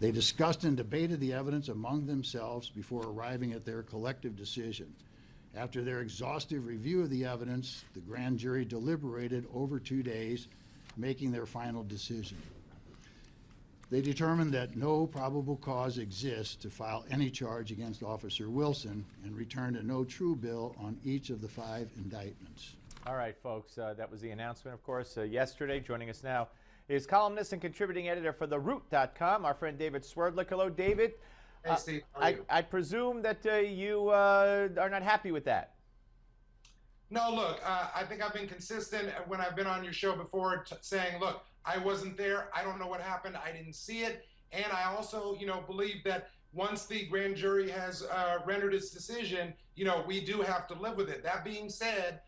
They discussed and debated the evidence among themselves before arriving at their collective decision. After their exhaustive review of the evidence, the grand jury deliberated over 2 days, making their final decision. They determined that no probable cause exists to file any charge against Officer Wilson and returned a no true bill on each of the 5 indictments. All right, folks, that was the announcement, of course, yesterday. Joining us now is columnist and contributing editor for TheRoot.com, our friend David Swerdlick. Hello, David. Hey, Steve. How are you? I presume that you are not happy with that. No, look, I think I've been consistent when I've been on your show before saying, look, I wasn't there. I don't know what happened. I didn't see it. And I also, believe that once the grand jury has rendered its decision, we do have to live with it. That being said,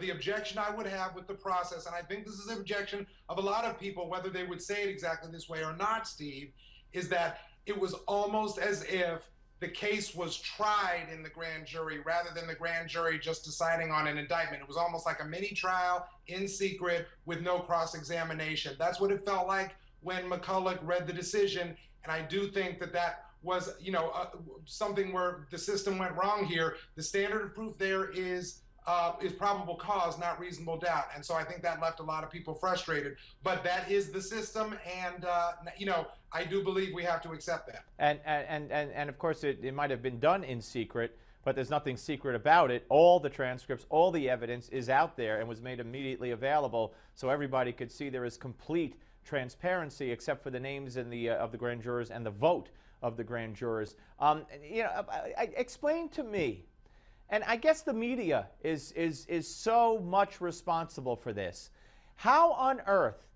the objection I would have with the process, and I think this is an objection of a lot of people, whether they would say it exactly this way or not, Steve, is that it was almost as if the case was tried in the grand jury rather than the grand jury just deciding on an indictment. It was almost like a mini trial in secret with no cross-examination. That's what it felt like when McCulloch read the decision, and I do think that that was, something where the system went wrong here. The standard of proof there is probable cause, not reasonable doubt. And so I think that left a lot of people frustrated. But that is the system, and I do believe we have to accept that. And of course, it might have been done in secret, but there's nothing secret about it. All the transcripts, all the evidence is out there and was made immediately available, so everybody could see there is complete transparency, except for the names of the grand jurors and the vote of the grand jurors. Explain to me. And I guess the media is so much responsible for this. How on earth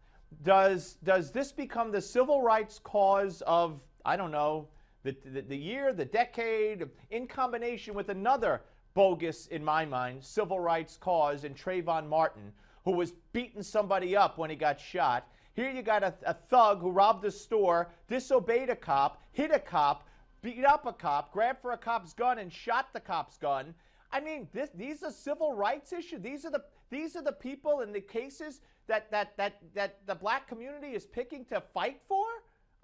does this become the civil rights cause of, I don't know, the year, the decade, in combination with another bogus, in my mind, civil rights cause in Trayvon Martin, who was beating somebody up when he got shot? Here you got a thug who robbed a store, disobeyed a cop, hit a cop, beat up a cop, grabbed for a cop's gun, and shot the cop's gun. I mean, these are civil rights issues. These are the people in the cases that the black community is picking to fight for.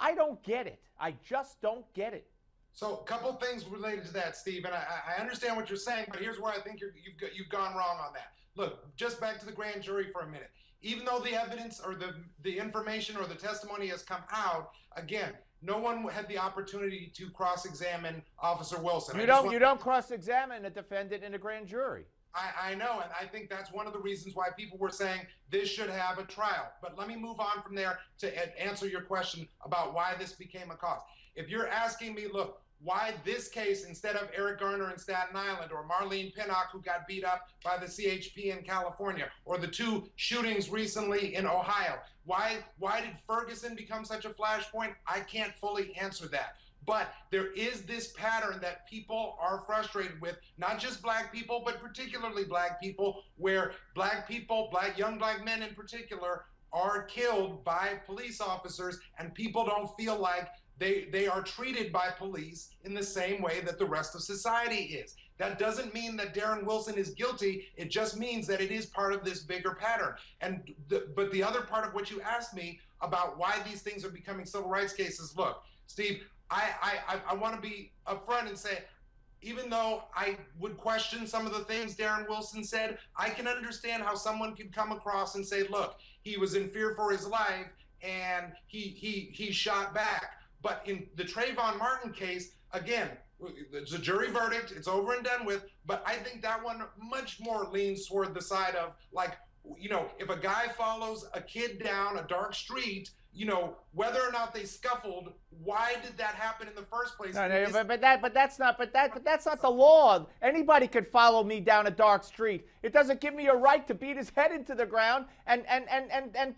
I don't get it. I just don't get it. So a couple of things related to that, Steve, and I understand what you're saying, but here's where I think you've gone wrong on that. Look, just back to the grand jury for a minute. Even though the evidence or the information or the testimony has come out, again, no one had the opportunity to cross-examine Officer Wilson. You don't cross-examine a defendant in a grand jury. I know, and I think that's one of the reasons why people were saying this should have a trial. But let me move on from there to answer your question about why this became a cause. If you're asking me, look, why this case instead of Eric Garner in Staten Island or Marlene Pinnock, who got beat up by the CHP in California, or the 2 shootings recently in Ohio, why did Ferguson become such a flashpoint? I can't fully answer that. But there is this pattern that people are frustrated with, not just black people, but particularly black people, where black people, young black men in particular, are killed by police officers, and people don't feel like they are treated by police in the same way that the rest of society is. That doesn't mean that Darren Wilson is guilty. It just means that it is part of this bigger pattern. But the other part of what you asked me about why these things are becoming civil rights cases, look, Steve, I want to be upfront and say, even though I would question some of the things Darren Wilson said, I can understand how someone could come across and say, look, he was in fear for his life and he shot back. But in the Trayvon Martin case, again, it's a jury verdict, it's over and done with, but I think that one much more leans toward the side of, like, if a guy follows a kid down a dark street, whether or not they scuffled, why did that happen in the first place? No, but that's not the law. Anybody could follow me down a dark street. It doesn't give me a right to beat his head into the ground and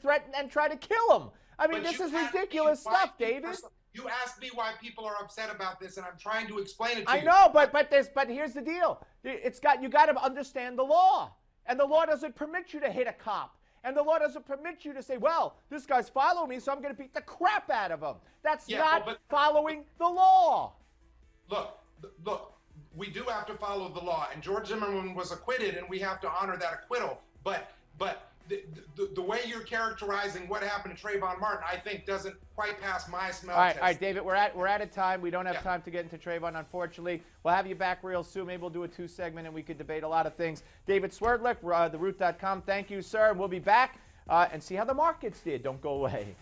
threaten and try to kill him. I mean, this is ridiculous stuff, David. You asked me why people are upset about this, and I'm trying to explain it to you. I know, but here's the deal. You got to understand the law, and the law doesn't permit you to hit a cop, and the law doesn't permit you to say, well, this guy's following me, so I'm going to beat the crap out of him. That's not following the law. Look, we do have to follow the law, and George Zimmerman was acquitted, and we have to honor that acquittal. But the way you're characterizing what happened to Trayvon Martin, I think doesn't quite pass my smell All test. right, David, we're out of time. We don't have time to get into Trayvon, unfortunately. We'll have you back real soon. Maybe we'll do a 2-segment and we could debate a lot of things. David Swerdlick, theroot.com. Thank you, sir. We'll be back and see how the markets did. Don't go away.